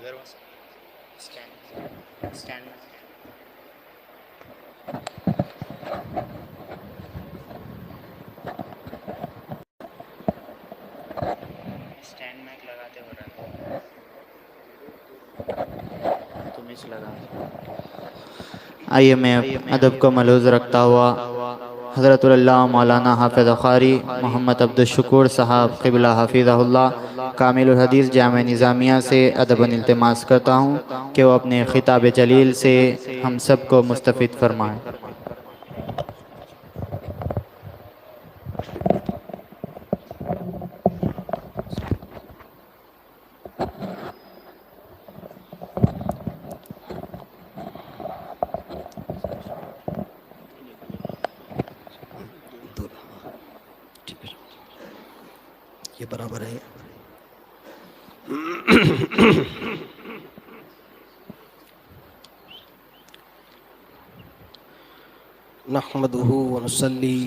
इधर bus stand stand stand Mac लगाते हो रहा तुम इस लगा। आइए मैं अदब को मलूज़ रखता हुआ हज़रतुल्लाह मौलाना हाफ़िज़ क़ारी मोहम्मद अब्दुश्शुकूर साहब क़िबला हफ़िज़हुल्लाह कामिलुल हदीस जामे निज़ामिया से अदबन इल्तिमास करता हूँ कि वो अपने ख़िताब जलील से हम सब को मुस्तफ़िद फरमाएँ। ये बराबर है। नहमदुहु व नुसल्ली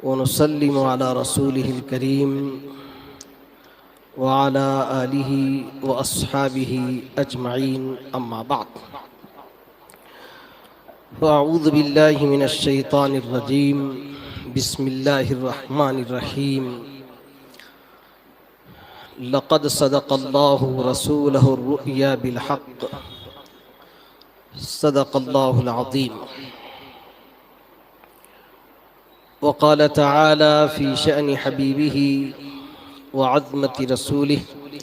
व नुसल्लिमु अला रसूलिहिल करीम व अला आलिहि व अस्हाबिहि अजमईन अम्मा बाद। अऊज़ु बिल्लाहि मिनश शैतानिर रजीम बिस्मिल्लाहिर रहमानिर रहीम। लक़द सदक़ल्लाहु रसूलहुर रुया बिल हक़्क़ सदक़ल्लाहुल अज़ीम। वक़ाल तआला फ़ी शअनि हबीबिही व अज़मति रसूलिही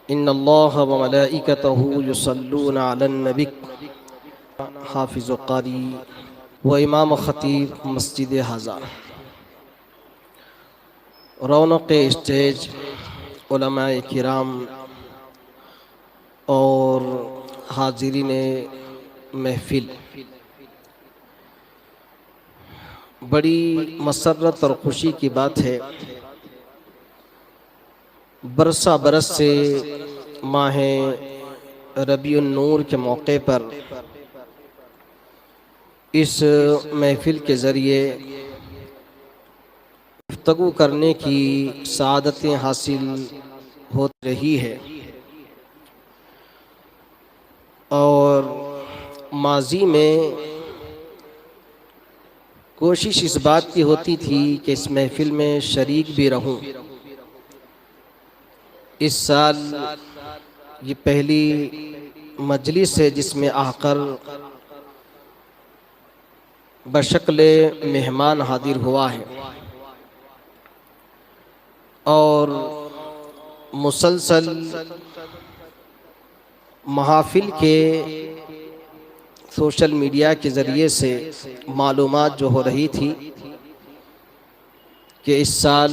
इन्नल्लाह व मलाइकतहु युसल्लूना अलन नबी। हाफ़िज़ क़ारी व इमाम ख़तीब मस्जिद हाज़ा। रौनक़ स्टेज, उलमाए किराम और हाज़िरीन महफ़िल, बड़ी मसर्रत और ख़ुशी की बात है। बरसा बरस से माह रबीउन नूर के मौके पर इस महफ़िल के ज़रिए गुफ्तगू करने की सआदतें हासिल हो रही है और माजी में कोशिश इस बात की होती थी कि इस महफ़िल में शरीक भी रहूं। इस साल ये पहली मजलिस है जिसमें आकर बशक्ल मेहमान हाजिर हुआ है और मुसलसल महाफिल के सोशल मीडिया के ज़रिए से मालूमात जो हो रही थी कि इस साल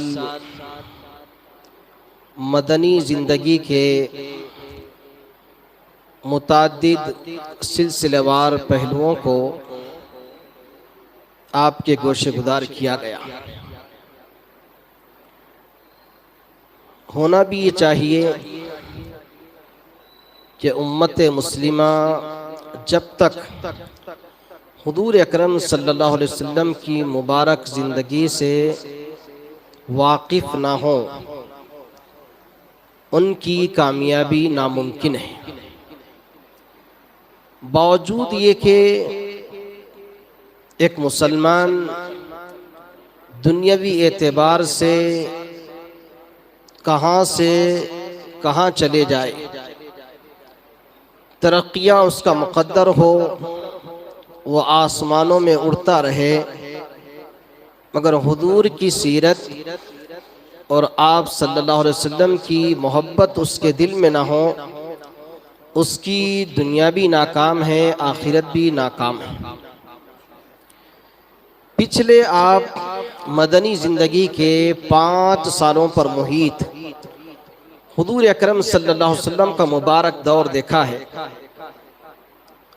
मदनी ज़िंदगी के मुताद्दिद सिलसिलेवार पहलुओं को आपके गोशे गुदार किया गया। होना भी ये चाहिए कि उम्मत मुस्लिमा जब तक हुजूर अकरम सल्लल्लाहु अलैहि वसल्लम की मुबारक ज़िंदगी से वाकिफ़ ना हो, उनकी कामयाबी नामुमकिन है। बावजूद ये कि एक मुसलमान दुनियावी एतबार से कहाँ चले जाए, तरक्कियाँ उसका मुक़द्दर हो, वो आसमानों में उड़ता रहे, मगर हुजूर की सीरत और आप सल्लल्लाहु अलैहि वसल्लम की मोहब्बत उसके दिल में ना हो, उसकी दुनिया भी नाकाम है, आखिरत भी नाकाम है। पिछले आप मदनी ज़िंदगी के 5 सालों पर मुहीत हुजूर अकरम सल्लल्लाहु अलैहि वसल्लम का मुबारक दौर देखा है।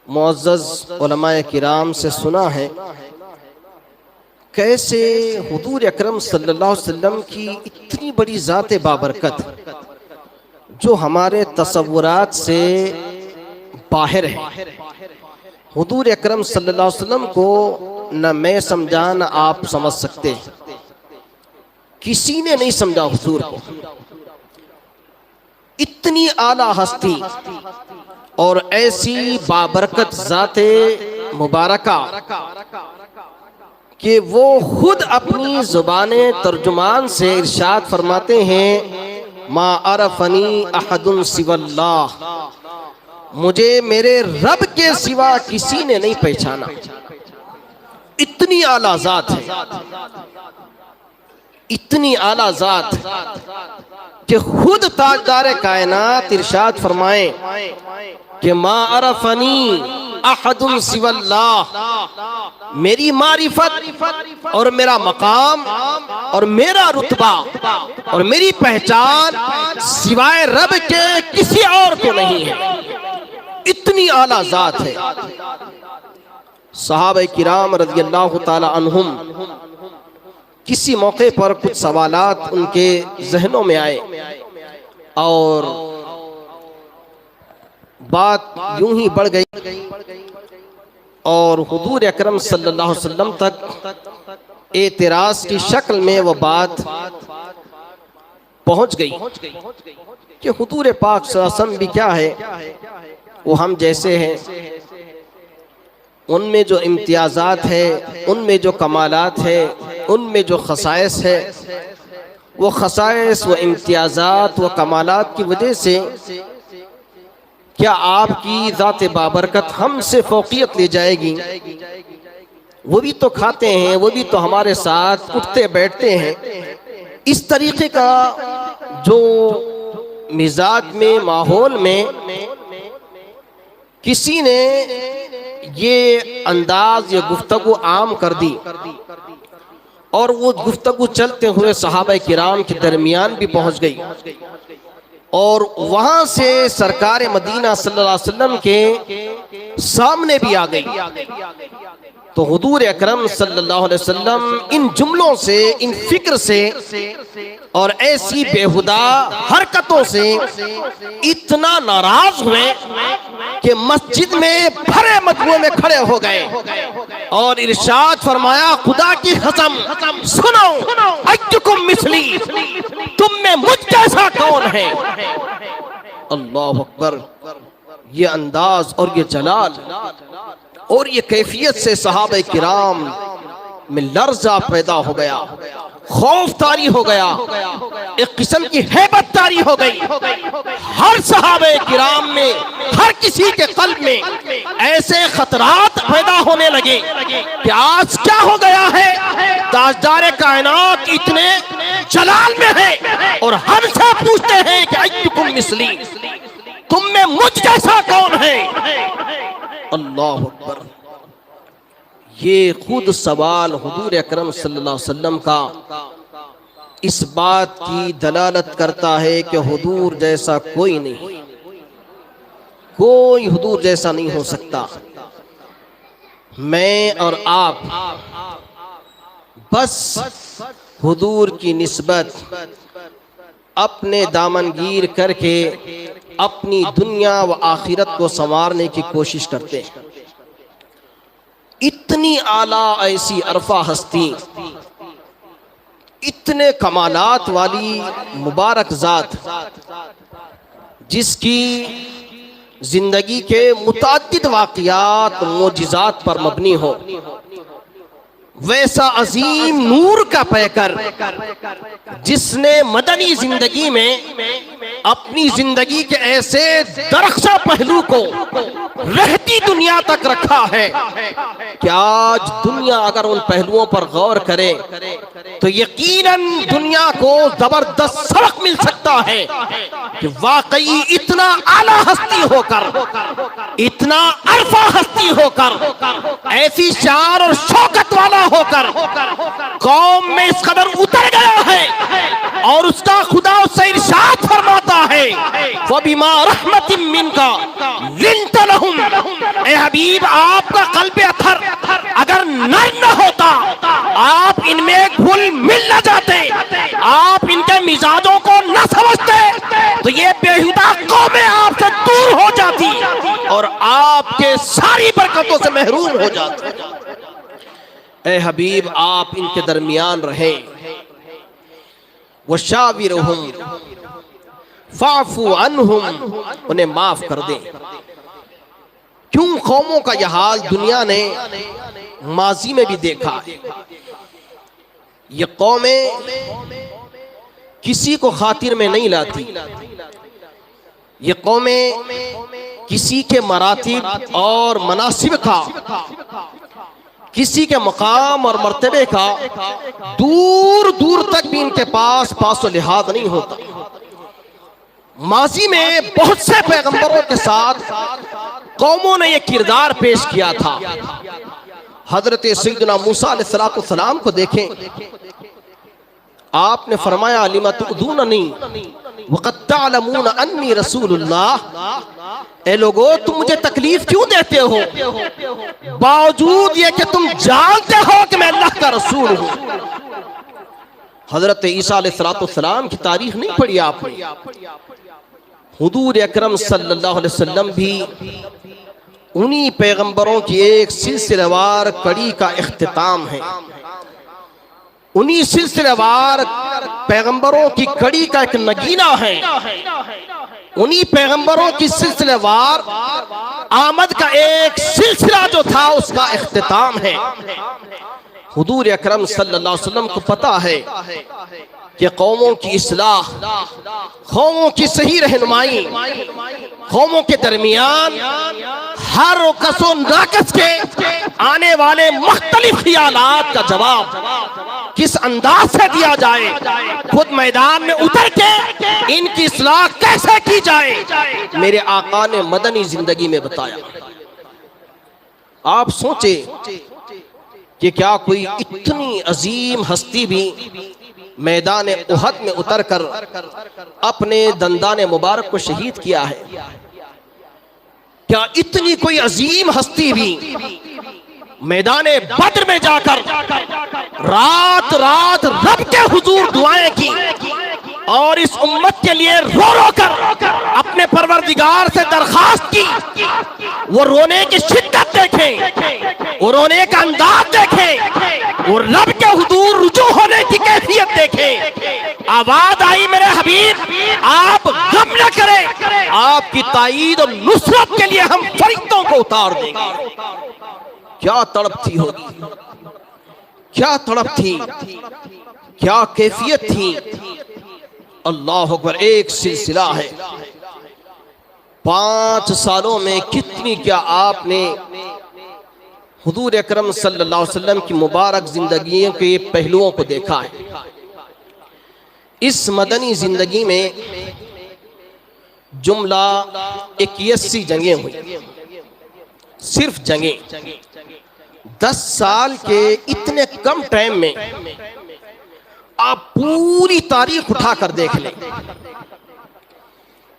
मुअज़्ज़ज़ उलमाए किराम से सुना है कैसे हुजूर अकरम सल्लल्लाहु अलैहि वसल्लम की इतनी बड़ी ज़ात बाबरकत जो हमारे तसव्वुरात से बाहर है। हुजूर अकरम सल्लल्लाहु अलैहि वसल्लम को न मैं समझा न आप समझ सकते, किसी ने नहीं समझा हुजूर को। इतनी आला हस्ती और ऐसी बाबरकत ज़ाते मुबारका कि वो खुद अपनी ज़ुबाने तर्जुमान से इरशाद फरमाते हैं, मा अरफनी अहदुन सिवल्लाह, मुझे मेरे रब के सिवा किसी ने नहीं पहचाना। इतनी आला ज़ात है, इतनी आला ज़ात कि खुद ताजदार कायनात इरशाद फरमाए कि मा अरफनी अहदुन सिवल्लाह, मेरी मारिफत और मेरा मकाम और मेरा रुतबा और मेरी पहचान सिवाय रब के किसी और को नहीं है। इतनी आला ज़ात है। सहाबा किराम रज़ियल्लाहु ताला अन्हुम किसी मौके पर कुछ सवालात उनके जहनों में आए और बात यूं ही बढ़ गई और हुजूर अकरम सल्लल्लाहु अलैहि वसल्लम तक एतराज़ की शक्ल में वो बात पहुंच गई कि हुजूर पाक सल्लल्लाहु अलैहि वसल्लम भी क्या है, वो हम जैसे हैं। उनमें जो इम्तियाज़ात है, उनमें जो कमालात है, उनमें जो खसाइस है, वो खसाइस व इम्तियाज़ात व कमालात की वजह से क्या आपकी ज़ात बाबरकत हमसे फ़ौक़ियत ले जाएगी? वो भी तो खाते हैं, वो भी तो हमारे साथ उठते बैठते हैं। इस तरीके का जो मिजाज में, माहौल में किसी ने ये अंदाज, ये गुफ्तगू आम कर दी और वो गुफ्तगू चलते हुए सहाबा किराम के दरमियान भी पहुंच गई और वहां से सरकार मदीना सल्लल्लाहु अलैहि वसल्लम के सामने भी आ गई। तो हुजूर अकरम सल्लल्लाहु अलैहि वसल्लम इन जुमलों से, इन फिक्र से और ऐसी बेहुदा हरकतों से इतना नाराज हुए कि मस्जिद में भरे मजमू में खड़े हो गए और इरशाद फरमाया, खुदा की कसम सुनो, अय्युकुम मिस्ली, तुम में मुझ जैसा कौन है? अल्लाह अकबर। ये अंदाज और ये जलाल और ये कैफियत से सहाबा किराम में लर्जा पैदा हो गया, खौफ तारी हो गया, एक किस्म की हैबत तारी हो गई। हर सहाबे किराम में, हर किसी के कल्ब में ऐसे खतरात पैदा होने लगे कि आज क्या हो गया है, ताजदार कायनात इतने जलाल में है और हमसे पूछते हैं कि अय्युकुम मिस्ली, तुम में मुझ जैसा कौन है? अल्लाह अकबर। ये खुद सवाल हुजूर अकरम सल्लल्लाहु अलैहि वसल्लम का इस बात की दलालत करता है कि हुजूर जैसा कोई नहीं, कोई हुजूर जैसा नहीं हो सकता। मैं और आप बस हुजूर की निस्बत अपने दामनगीर करके अपनी दुनिया व आखिरत को संवारने की कोशिश करते हैं। इतनी आला ऐसी अरफा हस्ती, इतने कमालात वाली मुबारक ज़ात जिसकी जिंदगी के मुताद्दिद वाक़ियात मोजिज़ात पर मबनी हो, वैसा अजीम नूर का पैकर जिसने मदनी जिंदगी में अपनी जिंदगी के ऐसे दरख्शा पहलू को रहती दुनिया तक रखा है कि आज दुनिया अगर उन पहलुओं पर गौर करे तो यकीनन दुनिया को जबरदस्त सबक मिल सकता है कि वाकई इतना आला हस्ती होकर, इतना अरफा हस्ती होकर, ऐसी शान और शौकत वाला होकर कौम में इस कदर उतर गया है और उसका खुदा उससे इरशाद फरमाता है, वबिमा रहमतिन मिनका लिंत लहुम। ए हबीब, आपका कल्बे अथर अगर नर न होता, आप इनमें घुल मिल न जाते, आप इनके मिजाजों को न समझते, तो ये बेहुदा कौमें आपसे दूर हो जाती और आपके सारी बरकतों से महरूम हो जाती। ए हबीब, आप इनके दरमियान रहे, वशाविरहुम फाफू अन्हुम, उन्हें माफ कर दें। क्यों कौमों का यह हाल दुनिया ने माजी में भी देखा है। ये कौमें किसी को खातिर में नहीं लाती, ये कौमें किसी के मरातिब और मनासिब का, किसी के मकाम और मर्तबे का दूर दूर तक भी इनके पास पासो लिहाज नहीं होता। माजी में बहुत से पैगंबरों के साथ कौमों ने यह किरदार पेश किया था। हजरत सैयदना मूसा अलैहिस्सलाम को देखें, आपने फरमाया लिमा तुअदूननी वक़द तअलमून अन्नी रसूलुल्लाह, ए लोगो तुम मुझे तकलीफ क्यों देते हो, बावजूद ये कि तुम जानते हो कि मैं अल्लाह का रसूल हूं। हजरत ईसा अलैहिस्सलाम की तारीख नहीं पढ़ी आपने। हुजूर अकरम सल्लल्लाहु अलैहि वसल्लम भी उन्हीं पैगंबरों की एक सिलसिलेवार कड़ी का इख्तिताम है। उन्हीं सिलसिलेवार पैगंबरों की कड़ी का एक नगीना है। उन्हीं पैगंबरों की सिलसिलेवार आमद का एक सिलसिला जो था उसका इख्तिताम है। हुजूर अकरम सल्लल्लाहु अलैहि वसल्लम को पता है कि कौमों की इस्लाह, कौमों की सही रहनुमाई, कौमों के दरमियान हर कसो नाकस के आने वाले मुख्तलिफ ख्यालात का जवाब किस अंदाज से दिया जाए, खुद मैदान में उतर के इनकी इस्लाह कैसे की जाए, मेरे आका ने मदनी जिंदगी में बताया। आप सोचे कि क्या कोई इतनी अजीम हस्ती भी मैदान उहद में उतरकर अपने दंदान मुबारक को शहीद किया है? क्या इतनी कोई अजीम हस्ती भी मैदान बद्र में जाकर रात रात रब के हुजूर दुआएं की और इस उम्मत के लिए रो रो कर अपने परवरदिगार से दरखास्त की? वो रोने की शिद्दत देखें, वो रोने का अंदाज देखें, वो रब के हुजूर रुजू होने की कैफियत देखें। आवाज आई मेरे हबीब, आप गम न करें, आपकी ताईद और नुसरत के लिए हम फरिश्तों को उतार देंगे। क्या तड़प थी होगी, क्या तड़प थी, क्या कैफियत थी। अल्लाह अकबर, एक सिलसिला है। 5 सालों में कितनी क्या आपने हुजूर अकरम सल्लल्लाहु अलैहि वसल्लम की मुबारक जिंदगी के पहलुओं को देखा है। इस मदनी जिंदगी में जुमला 81 जंगें हुई, सिर्फ जंगें। 10 साल के इतने कम टाइम में आप पूरी तारीख उठा कर देख लें,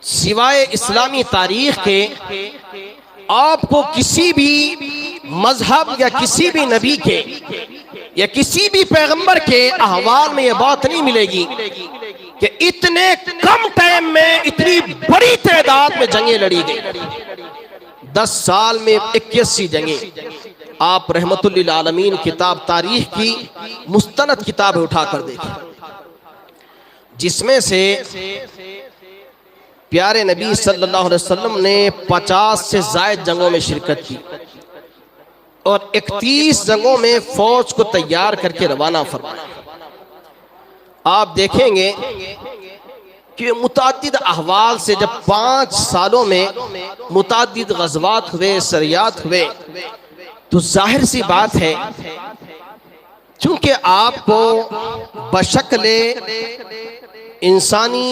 सिवाय इस्लामी तारीख के आपको किसी भी मजहब या किसी भी नबी के या किसी भी पैगंबर के अहवाल में यह बात नहीं मिलेगी कि इतने कम टाइम में इतनी बड़ी तादाद में जंगें लड़ी गई। 10 साल में 81 जंगें। आप रहमतुल्लिल आलमीन किताब तारीख की मुस्तनद किताब उठा कर देखें, जिसमें से प्यारे नबी सल्लल्लाहु अलैहि वसल्लम ने 50 से ज़ायद जंगों में शिरकत की और 31 जंगों में फौज को तैयार करके रवाना फरमाया। आप देखेंगे कि मुतादिद अहवाल से जब 5 सालों में मुतादिद गज़वात हुए, सरियात हुए, तो जाहिर सी बात है चूंकि आपको बशक्ले इंसानी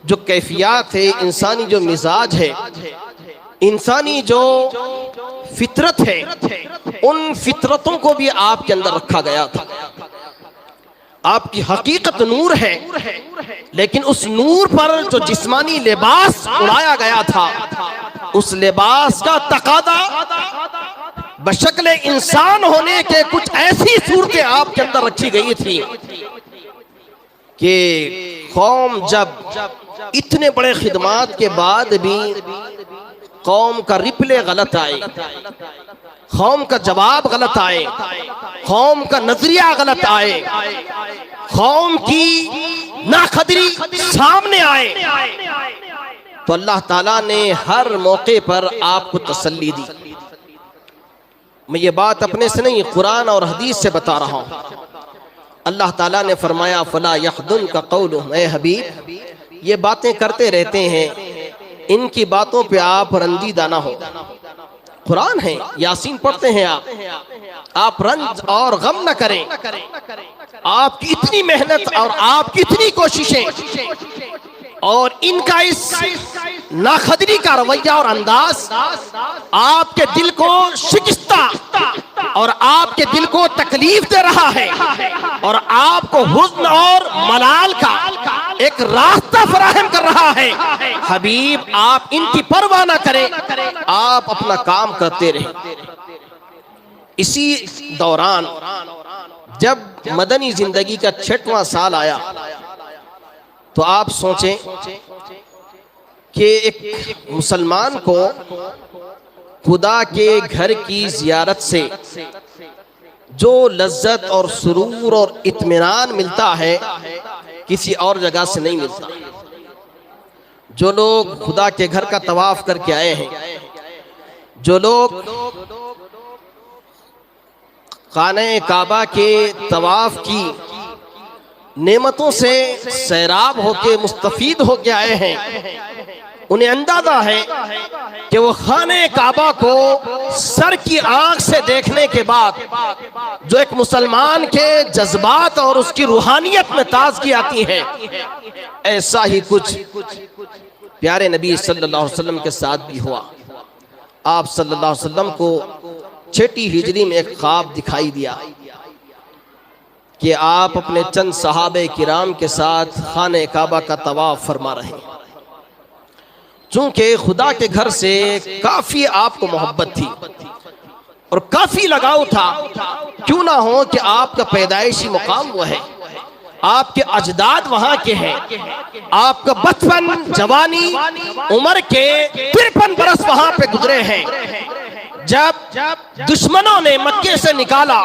जो कैफियत है, इंसानी जो मिजाज है, इंसानी जो फितरत है, उन फितरतों को भी आपके अंदर रखा गया था। आपकी हकीकत नूर है, लेकिन उस नूर पर जो जिस्मानी लिबास उड़ाया गया था, उस लिबास का तकादा बशक्ल इंसान होने के कुछ ऐसी सूरतें आपके अंदर रखी गई थी कि कौम जब इतने बड़े खिदमात के बाद भी कौम का रिप्ले गलत आए, कौम का जवाब गलत आए, कौम का नजरिया गलत आए, कौम की नाखदरी सामने आए तो अल्लाह ताला ने हर मौके पर आपको तसल्ली दी। मैं ये बात अपने से नहीं, कुरान और हदीस से बता रहा हूँ। अल्लाह ताला ने फरमाया फला यहदुन का कौलुहुम, ए हबीब ये बातें करते रहते हैं, इनकी बातों पे आप रंजीदा ना हो। कुरान है, यासीन पढ़ते हैं आप रंज और गम न करें। आपकी इतनी मेहनत और आपकी इतनी कोशिशें और इनका इस नाखदरी का रवैया और अंदाज आपके दिल को शिकस्ता और आपके दिल को तकलीफ दे रहा है और आपको हुस्न और मलाल का एक रास्ता फराहम कर रहा है। हबीब आप इनकी परवाह ना करें, आप अपना काम करते रहे। इसी दौरान जब मदनी जिंदगी का 6वां साल आया तो आप सोचें कि एक मुसलमान को खुदा के घर की जियारत से जो लज्जत और सुरूर और इत्मीनान मिलता है किसी और जगह से नहीं मिलता। जो लोग खुदा के घर का तवाफ करके आए हैं, जो लोग खाने काबा के तवाफ की नेमतों से सैराब होके मुस्तफीद होके आए हैं, उन्हें अंदाजा है कि वो खाने काबा को सर की आंख से देखने के बाद जो एक मुसलमान के जज्बात और उसकी रूहानियत में ताजगी आती है, ऐसा ही कुछ प्यारे नबी सल्लल्लाहु अलैहि वसल्लम के साथ भी हुआ। आप सल्लल्लाहु अलैहि वसल्लम को 6ठी हिजरी में एक ख्वाब दिखाई दिया कि आप अपने चंद सहाबे किराम के साथ खाने काबा का तवाफ फरमा रहे हैं। चूंकि खुदा के घर से काफी आपको मोहब्बत थी और काफी लगाव था, क्यों ना हो कि आपका पैदाइशी मुकाम वो है, आपके अजदाद वहां के हैं, आपका बचपन जवानी उम्र के 53 बरस वहां पे गुजरे हैं। जब दुश्मनों ने मक्के से निकाला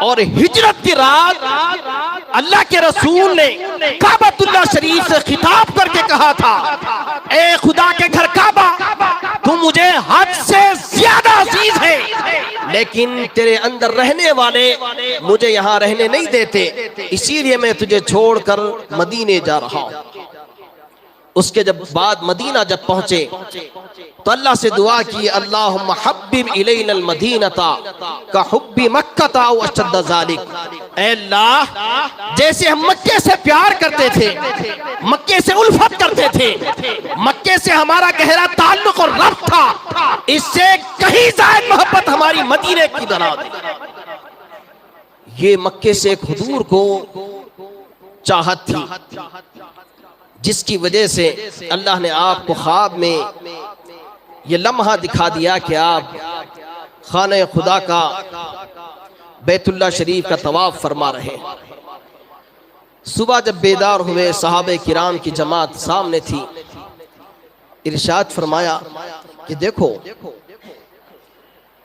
और हिजरत की रात अल्लाह के रसूल ने काबतुल्लाह शरीफ से खिताब करके कहा था, ए खुदा के घर काबा, तू मुझे हद से ज्यादा अजीज है, लेकिन तेरे अंदर रहने वाले मुझे यहाँ रहने नहीं देते, इसीलिए मैं तुझे छोड़कर मदीने जा रहा हूँ। उसके जब बाद मदीना जब पहुंचे तो अल्लाह से दुआ की, अल्लाहुम्मा हब्बिब इलैनल मदीनता का हुब्बी मक्का व अशद्द ज़ालिक। ऐ अल्लाह, जैसे हम मक्के से प्यार करते थे, मक्के से उल्फत करते थे, मक्के से हमारा गहरा ताल्लुक और रब्त था, इससे कहीं ज़्यादा मोहब्बत हमारी मदीने की बना दी। ये मक्के से एक हुजूर को चाहत थी, जिसकी वजह से अल्लाह ने आपको ख्वाब में ये लम्हा दिखा दिया कि आप खाने खुदा का बैतुल्लाह शरीफ का तवाफ फरमा रहे हैं। सुबह जब बेदार हुए, सहाबे किराम की जमात सामने थी, इरशाद फरमाया कि देखो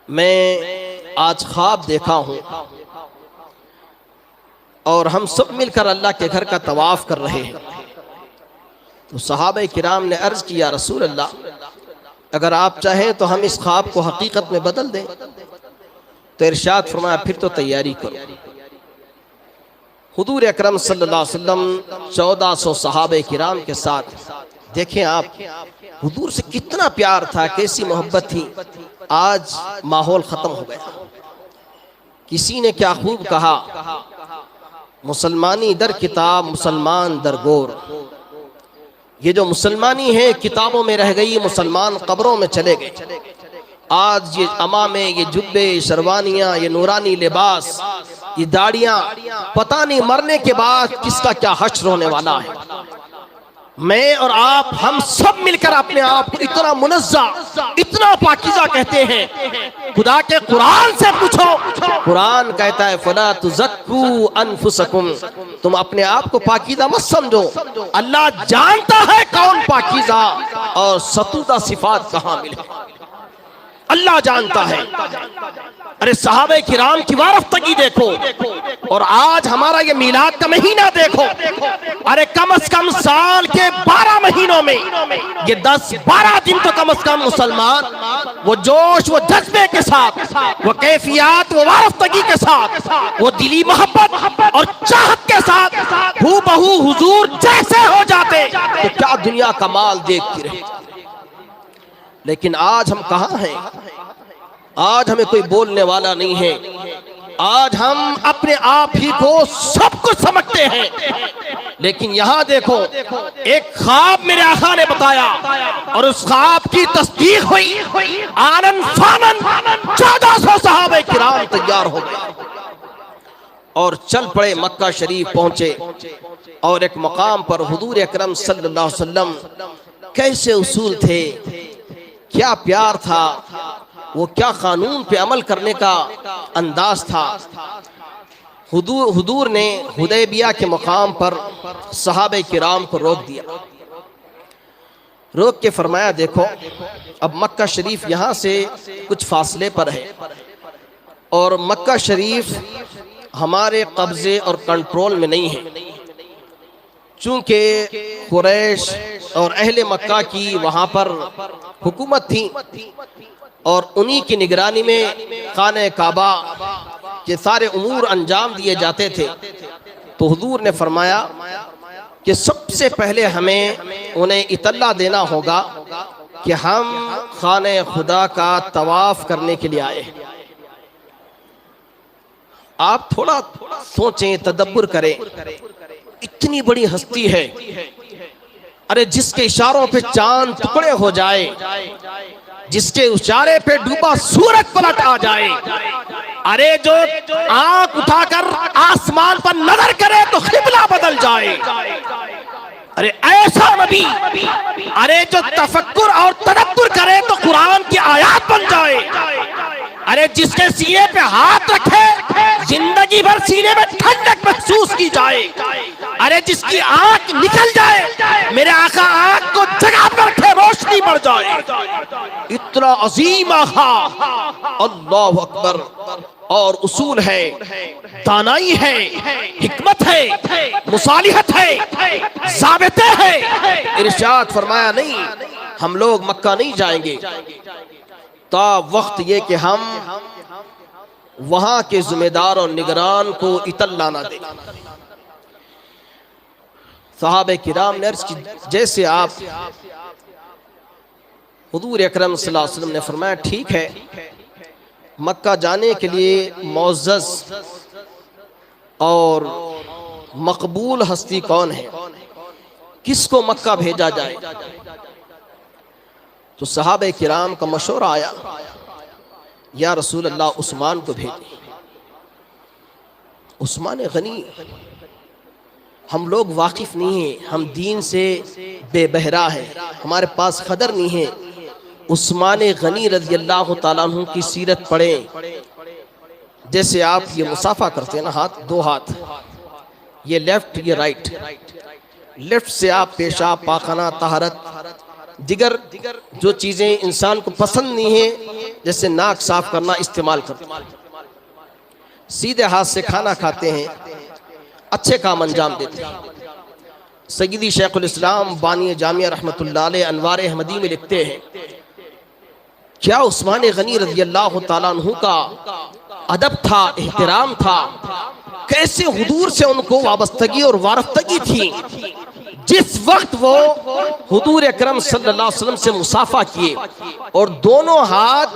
मैं आज ख्वाब देखा हूं और हम सब मिलकर अल्लाह के घर का तवाफ कर रहे हैं। तो सहाबे किराम ने अर्ज किया, रसूल अल्लाह, अगर आप चाहें तो हम इस ख्वाब को हकीकत में बदल दें। तो इरशाद फरमाया, फिर तो तैयारी करो। हुजूर अकरम सल्लल्लाहु अलैहि वसल्लम 1400 सहाबे किराम के साथ, देखें आप हुजूर से कितना प्यार था, कैसी मोहब्बत थी। आज माहौल खत्म हो गया। किसी ने क्या खूब कहा, मुसलमानी दर किताब मुसलमान दर गोर। ये जो मुसलमानी है किताबों में रह गई, मुसलमान कब्रों में चले गए। आज ये अमामे, ये जुब्बे, शरवानियाँ, ये नूरानी लिबास, ये दाढ़ियाँ, पता नहीं मरने के बाद किसका क्या हश्र होने वाला है। मैं और आप, हम सब मिलकर अपने आप को इतना मुनज़्ज़ा, इतना पाकीज़ा कहते हैं। खुदा के कुरान से पूछो, कुरान कहता है फला तुज़क्कू अनफुसकुम, तुम अपने आप को पाकीज़ा मत समझो। अल्लाह जानता है कौन पाकीज़ा और सतूदा सिफात कहाँ मिले, अल्लाह जानता है। अरे सहाबे किराम की वारफ्तगी देखो, और आज हमारा ये मीलाद का महीना देखो। अरे कम से कम साल के 12 महीनों में ये 10-12 दिन तो कम से कम मुसलमान वो जोश, वो जज्बे के साथ, वो कैफियत, वो वारफ्तगी के साथ, वो दिली मोहब्बत और चाहत के साथ हूबहू हुजूर जैसे हो जाते तो क्या दुनिया का माल देखती रहे। लेकिन आज हम कहाँ हैं? आज हमें कोई बोलने वाला नहीं है। आज हम अपने आप ही को सब कुछ समझते हैं। लेकिन यहाँ देखो, एक ख्वाब मेरे आका ने बताया और उस ख्वाब की तस्दीक हुई। आनन फानन 1400 सहाबे किराम तैयार हो गए और चल पड़े, मक्का शरीफ पहुंचे। और एक मकाम पर हुजूर अकरम सल्लल्लाहु अलैहि वसल्लम कैसे उसूल थे, क्या प्यार था, वो क्या कानून पे अमल करने का अंदाज था। हुजूर ने हुदैबिया के मकाम पर सहाबे किराम को रोक दिया। रोक के फरमाया, देखो अब मक्का शरीफ यहाँ से कुछ फासले पर है और मक्का शरीफ हमारे कब्जे और कंट्रोल में नहीं है। चूंकि कुरैश और अहले मक्का की वहाँ पर हुकूमत थी और उन्हीं की निगरानी में खाने काबा के सारे उमूर अंजाम दिए जाते थे। तो हुजूर ने फरमाया कि सबसे पहले हमें उन्हें इतला देना होगा कि हम खाने खुदा का तवाफ करने के लिए आए। आप थोड़ा सोचें, तदब्बर करें, इतनी बड़ी हस्ती है, अरे जिसके इशारों पे चांद टुकड़े हो जाए, जिसके इशारे पे डूबा सूरज पलट आ जाए, अरे जो आंख उठाकर आसमान पर नजर करे तो क़िबला बदल जाए, अरे ऐसा नबी, अरे जो तफक्कुर और तदब्बर करे तो कुरान की आयत बन जाए, अरे जिसके सीने पे हाथ रखे जिंदगी भर सीने में ठंडक महसूस की जाए, अरे जिसकी आंख निकल जाए मेरे आका आंख को जगा कर रखे रोशनी बढ़ जाए। इतना अजीम आका, अल्लाह अकबर। और उसूल है, दानाई है, हिकमत है, मुसालिहत है, ज़ाबिते है। इरशाद फरमाया, नहीं हम लोग मक्का नहीं जाएंगे ता वक्त ये कि हम वहां के जिम्मेदार और निगरान को इतला ना दें। सहाबे किराम ने अर्ज़ की, जैसे आप हुजूर अकरम सल्लल्लाहु अलैहि वसल्लम ने फरमाया, ठीक है मक्का जाने के लिए मुअज़्ज़ज़ और मकबूल हस्ती कौन है, किसको मक्का भेजा जाए। तो सहाबे किराम का मशवरा आया, या रसूल अल्लाह उस्मान को भेजें। उस्मान गनी, हम लोग वाकिफ नहीं हैं, हम दीन से बेबहरा है, हमारे पास खदर नहीं है। उस्मान गनी रज़ी अल्लाह ताला अन्हु की सीरत पढ़ें। जैसे आप ये मुसाफा करते हैं ना, हाथ दो हाथ, ये लेफ्ट ये राइट, लेफ्ट से आप पेशाब, पाखाना, तहारत, दिगर जो चीज़ें इंसान को पसंद नहीं है जैसे नाक साफ करना इस्तेमाल करते हैं। सीधे हाथ से खाना खाते हैं, अच्छे काम अंजाम देते हैं। सय्यदी शेखुल इस्लाम बानी जामिया रहमतुल्लाह अलैह अनवार अहमदी में लिखते हैं, क्या उस्मान गनी रज़ी अल्लाह ताला अन्हु का अदब था, एहतराम था, कैसे हुजूर से उनको वाबस्तगी और वारफ्तगी थी। जिस वक्त वो हुजूर अकरम सल्लल्लाहु अलैहि वसल्लम से मुसाफा किए और दोनों हाथ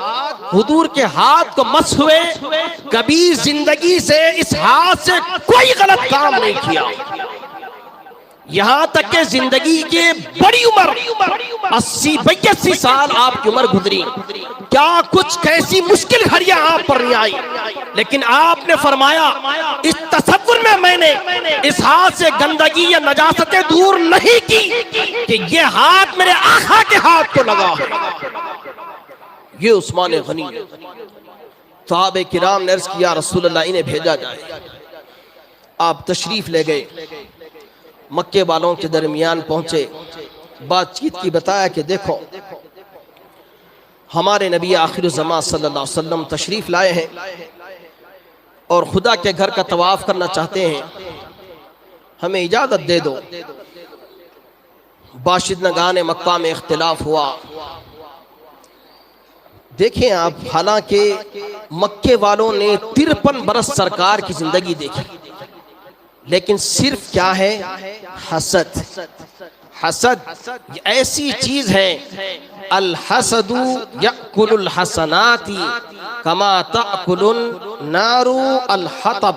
हुजूर के हाथ को मस हुए, कभी जिंदगी से इस हाथ से कोई गलत काम नहीं किया। यहाँ तक के जिंदगी के बड़ी उम्र 80-82 साल आपकी उम्र गुजरी, क्या कुछ कैसी मुश्किल घड़ियां आप पर नहीं आई, लेकिन आपने फरमाया इस तसव्वुर में मैंने इस हाथ से गंदगी या नजासतें दूर नहीं की कि ये हाथ मेरे आका के हाथ को लगा है। ये उस्मान गनी। सहाबे किराम ने अर्ज़ किया, रसूल अल्लाह इन्हें भेजा जाए। आप तशरीफ ले गए, मक्के वालों के दरमियान पहुंचे, बातचीत की, बताया कि देखो हमारे नबी आखिर ज़मां सल्लल्लाहु अलैहि वसल्लम तशरीफ़ लाए हैं और खुदा के घर का तवाफ़ करना चाहते हैं, हमें इजाज़त दे दो। बाशिंदगान मक्का में इख्तिलाफ हुआ। देखें आप, हालांकि मक्के वालों ने 53 बरस सरकार की जिंदगी देखी, लेकिन सिर्फ क्या है, हसद। हसद ऐसी चीज है, अल हसदु यअकुलुल हसनाती कमा तअकुलुन नारु अल हतब।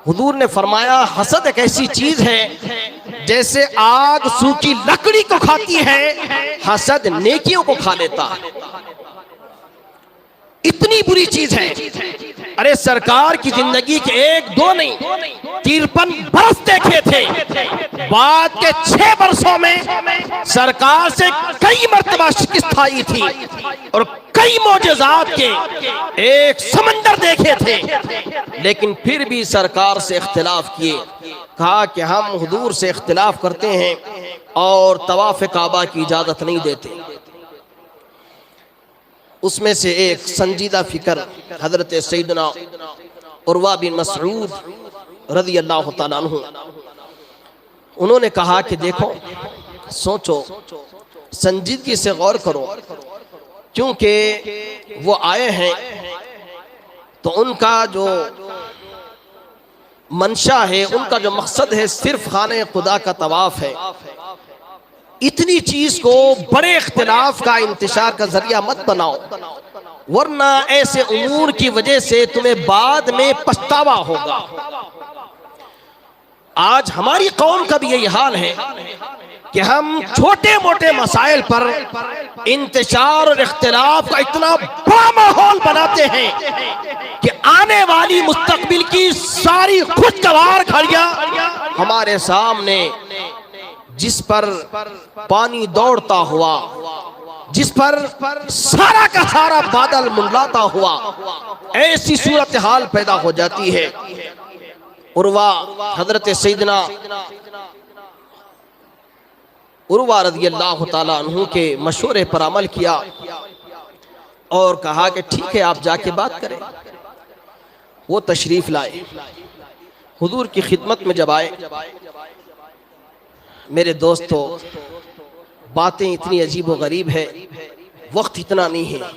हुजूर ने फरमाया हसद एक ऐसी चीज है जैसे आग सूखी लकड़ी को खाती है, हसद नेकियों को खा लेता है। इतनी बुरी चीज है। अरे सरकार की जिंदगी के 1-2 नहीं, 53 बरस देखे थे। बाद के 6 वर्षों में सरकार से कई मर्तबा शिकस्त आई थी और कई मोजज़ात के एक समंदर देखे थे, लेकिन फिर भी सरकार से इख्तिलाफ किए। कहा कि हम हुजूर से इख्तिलाफ करते हैं और तवाफ़ काबा की इजाजत नहीं देते। उसमें से एक संजीदा फिक्र हजरत सैयदना उर्वा बिन मसऊद रज़ी अल्लाह तआला अन्हु, उन्होंने कहा कि देखो, सोचो, संजीदगी से गौर करो, क्योंकि वो आए हैं तो उनका जो मंशा है, उनका जो मकसद है, सिर्फ खाने खुदा का तवाफ है। इतनी चीज को बड़े इख्तिलाफ का इंतशार का जरिया मत बनाओ, वरना ऐसे उमूर की वजह से तुम्हें बाद में पछतावा होगा। आज हमारी कौम का भी यही हाल है कि हम छोटे मोटे मसाइल पर इंतशार और इख्तिलाफ का इतना बड़ा माहौल बनाते हैं कि आने वाली मुस्तकबिल की सारी खुशगवार घड़ियां हमारे सामने, जिस पर पानी दौड़ता हुआ, जिस पर सारा का सारा बादल मुंडलाता हुआ, ऐसी सूरत हाल पैदा हो जाती है। उर्वा हजरत सैयदना उर्वा रज़ी अल्लाह ताला अन्हु के मशवरे पर अमल किया और कहा कि ठीक है, आप जाके बात करें। वो तशरीफ लाए, हुजूर की खिदमत में जब आए, मेरे दोस्तों, बातें इतनी अजीब व गरीब है, वक्त इतना नहीं है।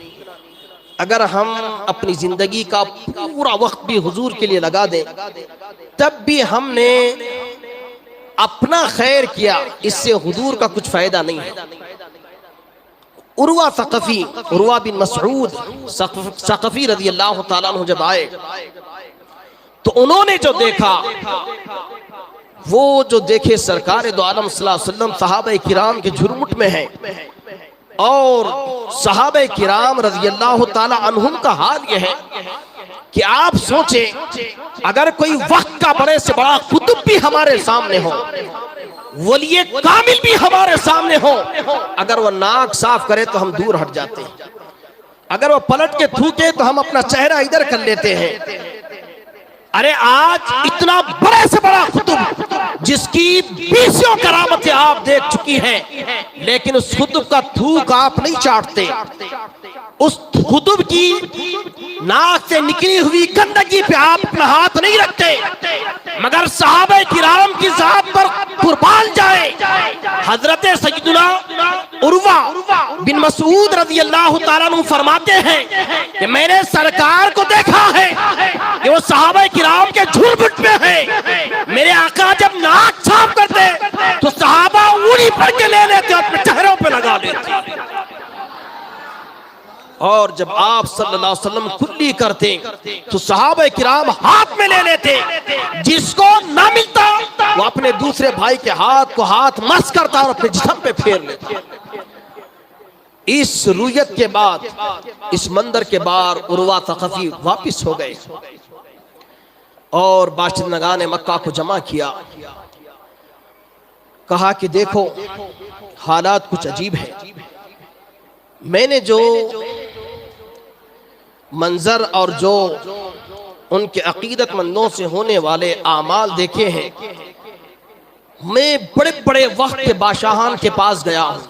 अगर हम अपनी जिंदगी का पूरा वक्त भी हुजूर के लिए लगा दें, तब भी हमने अपना खैर किया, इससे हुजूर का कुछ फायदा नहीं है। उर्वा सक़फ़ी, उर्वा बिन मसऊद सक़फ़ी रज़ी अल्लाह तआला अन्हु जब आए तो उन्होंने जो देखा, वो जो देखे सरकार दो आलम सल्लल्लाहु अलैहि वसल्लम सहाबा किराम के झुरमुट में है और सहाबा किराम रज़ी अल्लाह तआला अन्हुम का हाल यह है कि आप सोचें, अगर कोई वक्त का बड़े से बड़ा कुतुब भी हमारे सामने हो, वलिये कामिल भी हमारे सामने हो, अगर वो नाक साफ करे तो हम दूर हट जाते हैं, अगर वो पलट के थूके तो हम अपना चेहरा इधर कर लेते हैं। अरे आज इतना बड़े से बड़ा कुतुब जिसकी 20 करामतें आप देख चुकी हैं, लेकिन उस कुतुब का थूक आप नहीं चाटते, उस कुतुब की नाक से निकली हुई गंदगी पे आप अपना हाथ नहीं रखते, मगर सहाबा किराम की जात पर कुर्बान जाए। हजरत सैयदना उर्वा बिन मसऊद रज़ी अल्लाह तआला अन्हु फरमाते हैं कि मैंने सरकार को देखा है कि वो सहाबा किराम के झुरमुट में है। मेरे आका जब नाक साफ करते तो सहाबा उंगली पकड़ के ले लेते, अपने चेहरों पे लगा लेते, और जब आप सल्लल्लाहु अलैहि वसल्लम कुल्ली करते तो सहाबा किराम हाथ में ले लेते, जिसको ना मिलता वो अपने दूसरे भाई के हाथ को हाथ मस करता और अपने जिस्म पे फेर लेता। इस रुयत के बाद, इस मंदिर के बाद उर्वा सक़फ़ी वापिस हो गए और बाशिंदगान मक्का को जमा किया। कहा कि देखो, हालात कुछ अजीब है। मैंने जो मंजर और जो उनके अकीदतमंदों से होने वाले आमाल देखे हैं, मैं बड़े बड़े वक्त के बादशाहान के पास गया हूं,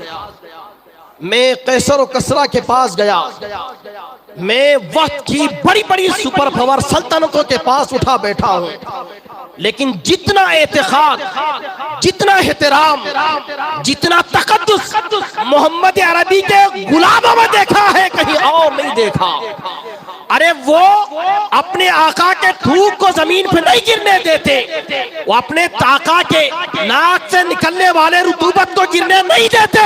मैं कैसर और कसरा के पास गया, मैं वक्त की बड़ी बड़ी सुपर पावर सल्तनतों के पास उठा बैठा हूं, लेकिन जितना एतिकाद, जितना एहतराम, जितना तकद्दुस मोहम्मद अरबी के गुलामों में देखा है कहीं और नहीं देखा। अरे वो अपने आका के थूक को जमीन पे नहीं गिरने देते, वो अपने आका के नाक से निकलने वाले रुतूबत को गिरने नहीं देते,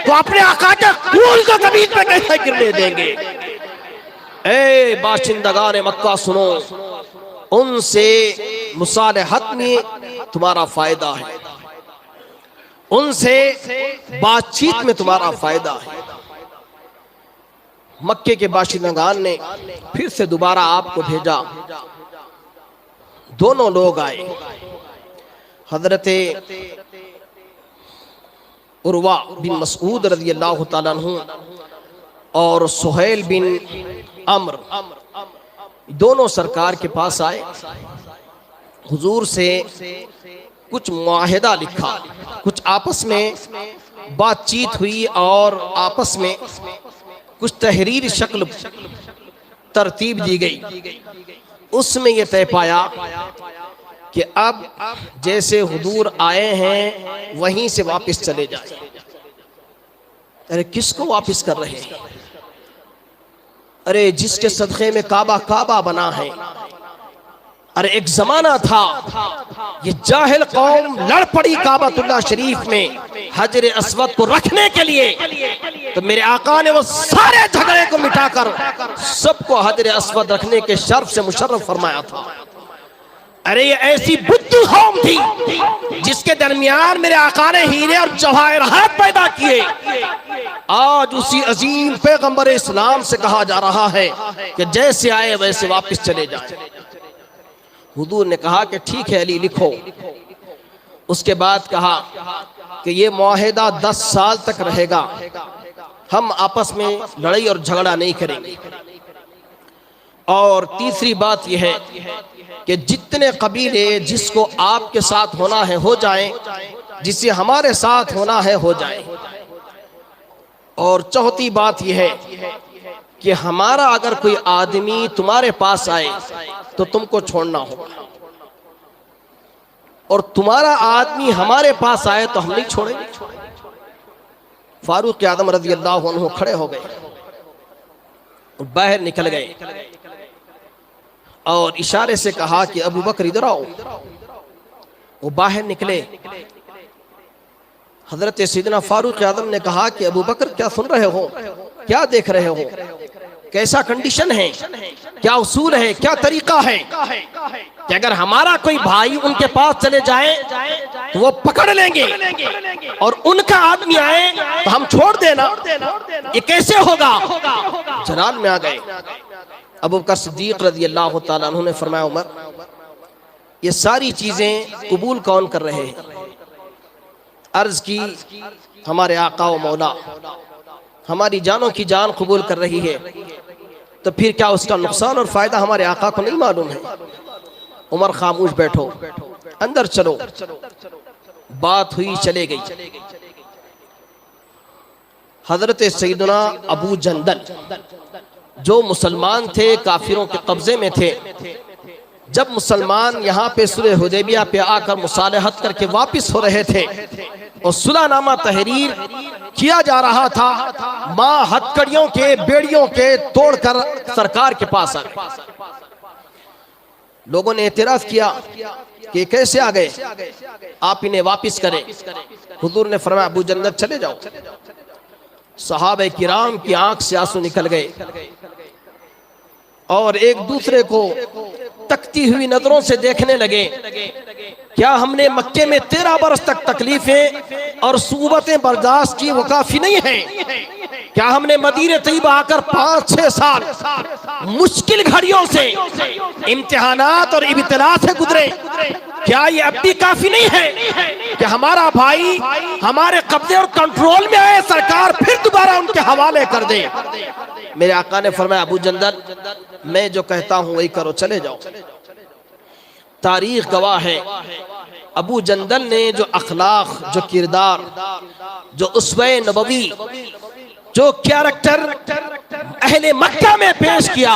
वो अपने आका के खून को जमीन पे कैसे गिरने देंगे। ए बाशिंदगान मक्का सुनो, उनसे मुसालहत में तुम्हारा फायदा है, उनसे बातचीत में तुम्हारा फायदा है। मक्के के बाशिंदगान ने फिर से दोबारा आपको भेजा, दोनों लोग आए, हजरते उर्वा बिन मसूद रज़ी अल्लाह ताला अन्हु और सुहैल बिन अम्र, दोनों सरकार के पास आए, हुजूर से कुछ मुआहिदा लिखा, कुछ आपस में बातचीत हुई और आपस में कुछ तहरीर शक्ल तरतीब दी गई। उसमें यह तय पाया कि अब जैसे हुजूर आए हैं वहीं से वापस चले जाए। अरे किसको वापस कर रहे हैं? अरे जिसके सदक़े में काबा काबा बना है। अरे एक जमाना था ये जाहिल कौम लड़ पड़ी काबतुल्लाह शरीफ में हजर अस्वद को रखने के लिए, तो मेरे आका ने वो सारे झगड़े को मिटाकर सबको हजर अस्वद रखने के शर्फ से मुशर्रफ फरमाया था। अरे ये ऐसी बुद्धू कौम थी जिसके दरमियान मेरे आका ने हीरे और जवाहरात पैदा किए। आज उसी अजीम पैगंबर इस्लाम से कहा जा रहा है कि जैसे आए वैसे वापस चले जाए। हुजूर ने कहा कि ठीक है अली लिखो। उसके बाद कहा कि ये मुआहिदा 10 साल तक रहेगा, हम आपस में लड़ाई और झगड़ा नहीं करेंगे। और तीसरी बात यह है कि जितने कबीले जिसको आपके साथ होना है हो जाएं, जिसे हमारे साथ होना है हो जाए। और चौथी बात यह है कि हमारा अगर कोई आदमी तुम्हारे पास आए तो तुमको छोड़ना होगा, और तुम्हारा आदमी हमारे पास आए तो हम नहीं छोड़ेंगे। फारूक आज़म रज़ी अल्लाह अन्हु खड़े हो गए और बाहर निकल गए और इशारे से कहा कि अबू बकर इधर आओ। वो बाहर निकले। हजरत सैयदना फारूक आज़म ने कहा कि अबू बकर क्या सुन रहे हो, क्या देख रहे हो, कैसा कंडीशन है, क्या उसूल है, क्या तरीका है कि अगर हमारा कोई भाई उनके पास चले जाए तो वो पकड़ लेंगे और उनका आदमी आए तो हम छोड़ देना, ये कैसे होगा? जलाल में आ गए। अबू बकर सिद्दीक रज़ी अल्लाह ताला अन्हु ने फरमाया उमर, ये सारी चीजें कबूल कौन कर रहे हैं? अर्ज की हमारे आका व मौला, हमारी जानों की जान कबूल कर रही है, तो फिर क्या उसका नुकसान और फायदा हमारे आका को नहीं मालूम है? उमर खामोश बैठो, अंदर चलो। बात हुई, चले गई। हजरत सैयदना अबू जंदल जो मुसलमान थे, काफिरों के कब्जे में थे, जब मुसलमान यहाँ पे सुलह हुदैबिया पे आकर मुसालहत करके वापिस हो रहे थे और सुलहनामा तहरीर किया जा रहा था, माँ हथकड़ियों के बेड़ियों के तोड़कर सरकार के पास आ गए। लोगों ने एतराज किया कि कैसे आ गए, आप इन्हें वापिस करें। हुजूर ने फरमाया अबू जंदल चले जाओ। सहाबे किराम की आंख से आंसू निकल गए और एक दूसरे को तकती हुई नजरों से देखने लगे। क्या हमने मक्के में 13 बरस तक तकलीफें और सूबतें बर्दाश्त की, वो काफी नहीं है? क्या हमने मदीने तैयबा आकर 5-6 साल मुश्किल घड़ियों से, इम्तिहानात और इब्तिला से गुजरे, क्या ये अब भी काफी नहीं है कि हमारा भाई हमारे कब्जे और कंट्रोल में आए, सरकार फिर दोबारा उनके हवाले कर दे? मेरे आका ने फरमाया अबू जंदल, मैं जो कहता हूं वही करो, चले जाओ। तारीख गवाह है, अबू जंदल ने जो अखलाक, जो किरदार, जो उस्वे नबवी जो कैरेक्टर अहले मक्का में पेश किया,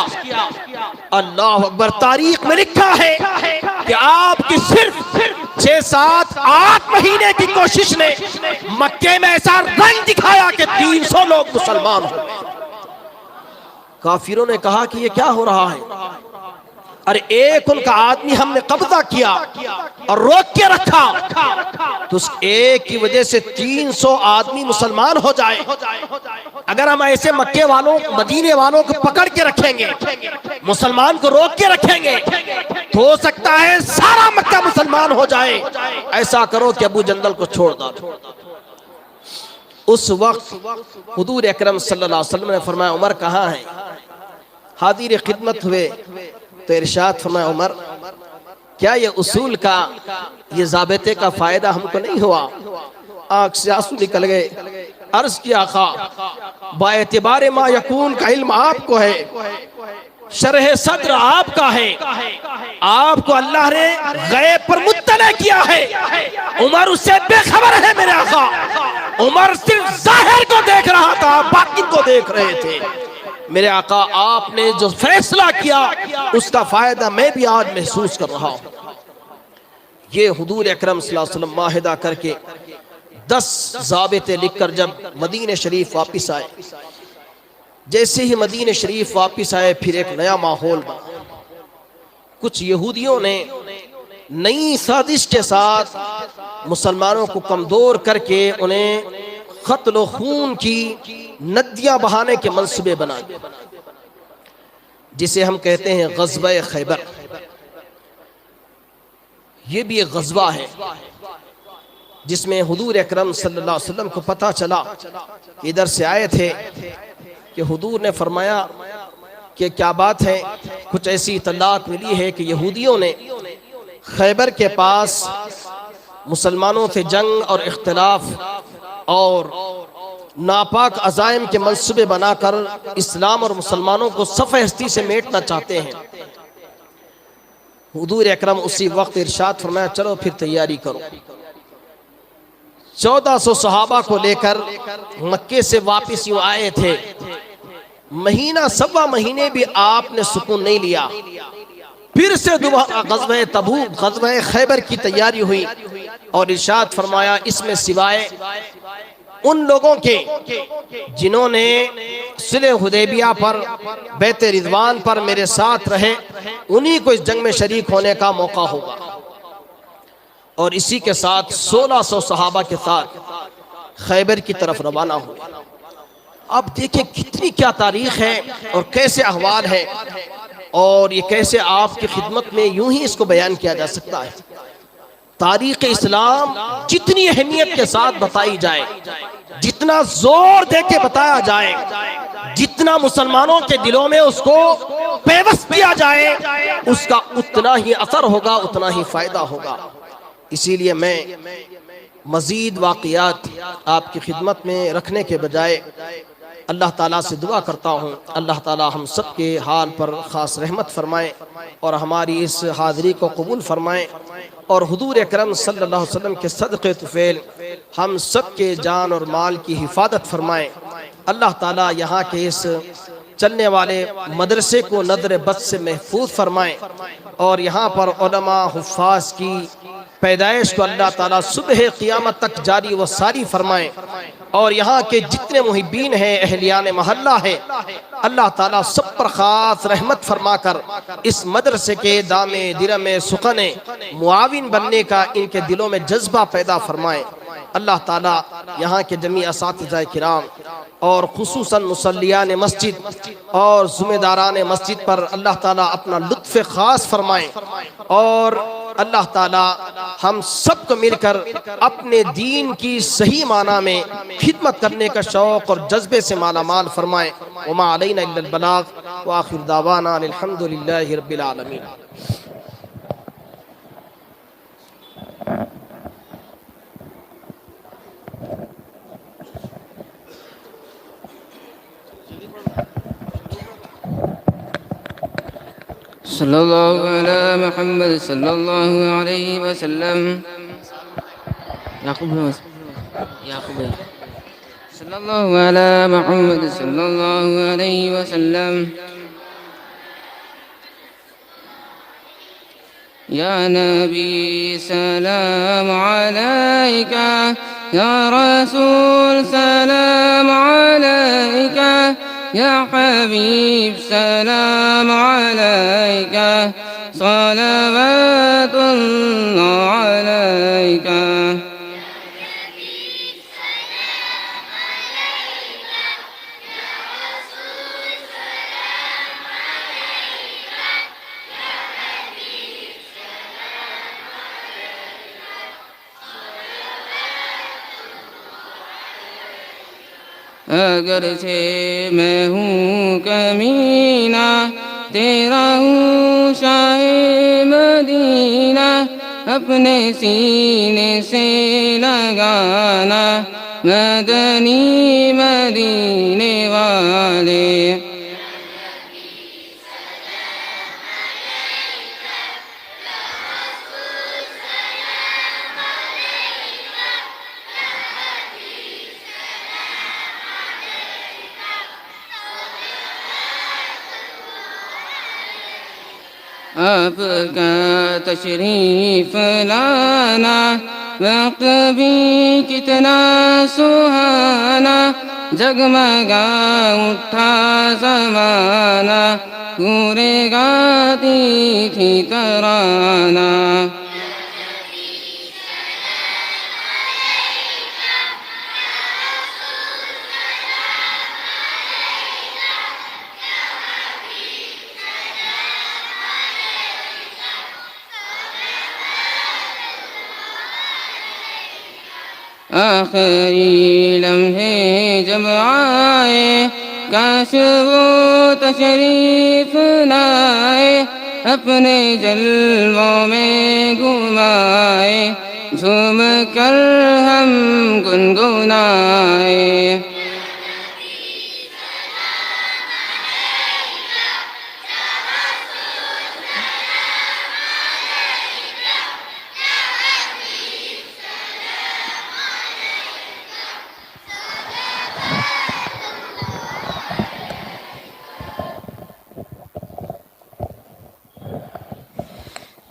अल्लाह अकबर, तारीख में लिखा है कि आपकी सिर्फ 6, 7, 8 महीने की कोशिश ने मक्के में ऐसा रंग दिखाया कि 300 लोग मुसलमान हो गए। काफिरों ने कहा कि ये क्या हो रहा है? अरे एक उनका आदमी हमने कब्जा किया और रोक के रखा तो उस एक की वजह से 300 आदमी मुसलमान हो जाए। अगर हम ऐसे मक्के वालों, मदीने वालों को पकड़ के रखेंगे, मुसलमान को रोक के रखेंगे, तो हो सकता है सारा मक्का मुसलमान हो जाए। ऐसा करो कि अबू जंदल को छोड़ दो। उस वक्त हुजूर अकरम सल्लल्लाहु अलैहि वसल्लम ने फरमाया, उमर कहाँ है? हाजिर खिदमत हुए तो इरशाद फरमाया, उमर क्या ये उसूल का, ये ज़ाबिते का फायदा हमको नहीं हुआ? आँख से आंसू निकल गए। अर्ज किया, आका बाएतिबार मा यकून का इल्म आपको है, शरह सद्र आपका है, आपको अल्लाह ने गैब पर मुत्तला किया है। उमर उससे बेखबर है मेरे आका। उमर सिर्फ जाहिर को देख रहा था, बातिन को देख रहे थे। मेरे आका, आपने जो फैसला किया उसका फायदा मैं भी आज महसूस कर रहा हूं। ये हुजूर अकरम सल्लल्लाहु अलैहि वसल्लम माहिदा करके 10 ज़ाबिते लिखकर जब मदीने शरीफ वापस आए, जैसे ही मदीने शरीफ वापस आए फिर एक नया माहौल बना। कुछ यहूदियों ने नई साजिश के साथ मुसलमानों को कमजोर करके उन्हें कत्ल खून की नदियां बहाने के मंसूबे बना दिए, जिसे हम कहते हैं ग़ज़वा खैबर। ये भी एक ग़ज़वा है जिसमें हुजूर अकरम सल्लल्लाहु अलैहि वसल्लम को पता चला, इधर से आए थे कि हुजूर ने फरमाया कि क्या बात है, कुछ ऐसी इत्तलात मिली है कि यहूदियों ने खैबर के पास मुसलमानों से जंग और इख्तिलाफ और नापाक अज़ाइम के मंसूबे बनाकर इस्लाम और मुसलमानों को सफ़े हस्ती से मेटना चाहते हैं। हुजूर अकरम उसी वक्त इरशाद फरमाया, चलो फिर तैयारी करो। 1400 सहाबा को लेकर मक्के से वापस यूं आए थे। महीना, सवा महीने भी आपने सुकून नहीं लिया। फिर से दोबारा ग़ज़वा तबूक, ग़ज़वा खैबर की तैयारी हुई और इरशाद फरमाया, इसमें सिवाय उन लोगों के जिन्होंने सुलह हुदैबिया पर, बैत रिज़वान पर मेरे साथ रहे, उन्हीं को इस जंग में शरीक होने का मौका होगा। और इसी के साथ 1600 सहाबा के साथ खैबर की तरफ रवाना हुए। अब देखिए कितनी क्या तारीख है और कैसे अहवाल है, और ये कैसे आपकी खिदमत में यूं ही इसको बयान किया जा सकता है। तारीख इस्लाम जितनी अहमियत के साथ बताई जाए, जितना जोर दे के बताया जाए, जितना मुसलमानों के दिलों में उसको पेवस्त किया जाए, उसका उतना ही असर होगा, उतना ही फायदा होगा। इसीलिए मैं मजीद वाक़ियात आपकी खिदमत में रखने के बजाय अल्लाह ताला से दुआ करता हूँ, अल्लाह ताला हम सब के हाल पर ख़ास रहमत फरमाए और हमारी इस हाज़री को कबूल फरमाए, और हुजूर अकरम सल्लल्लाहु अलैहि वसल्लम के सदक़े तुफ़ैल हम सब के जान और माल की हिफाजत फरमाए। अल्लाह ताला यहाँ के इस चलने वाले मदरसे को नदर बद से महफूज फरमाए, और यहाँ पर उलमा हुफ़ाज़ की पैदाइश को अल्लाह ताला सुबह क़ियामत तक जारी व सारी फरमाए, और यहाँ के जितने मुहिब्बीन हैं, अहलियान महल्ला है, अल्लाह ताला सब पर ख़ास रहमत फरमाकर इस मदरसे के दामे दिरमे सुखने मुआविन बनने का इनके दिलों में जज्बा पैदा फरमाए। अल्लाह ताला यहाँ के जमी असातिज़ा किराम और खुसूसन मुसल्लियान मस्जिद और ज़िम्मेदारान मस्जिद पर अल्लाह ताला अपना लुत्फ़ ख़ास फरमाए, और अल्लाह ताला हम सब को मिलकर अपने दीन की सही माना में खिदमत करने का शौक़ और जज्बे से माला माल फरमाए। वमा अलैना इल्लल बलाग व आखिर दावाना अल्हम्दुलिल्लाहि रब्बिल आलमीन। सल्लल्लाहु अला मुहम्मद सल्लल्लाहु अलैहि वसल्लम। याकूब सल्लल्लाहु अला मुहम्मद सल्लल्लाहु अलैहि वसल्लम। या नबी सलाम अलैका, या रसूल सलाम अलैका, या हबीब सलाम अलैका, सलावतुल्लाह अलैका। अगरचे मैं हूँ कमीना, तेरा हूँ शाहे मदीना, अपने सीने से लगाना मदनी मदीने वाले। आपका तशरीफ लाना वक्त भी कितना सुहाना, जगमगा उठा ज़माना, पूरे गाती थी तराना। आखिरी लम्हे जब आए, काश वो तशरीफ लाए, अपने जलवों में घुमाए, झूम कर हम गुनगुनाए।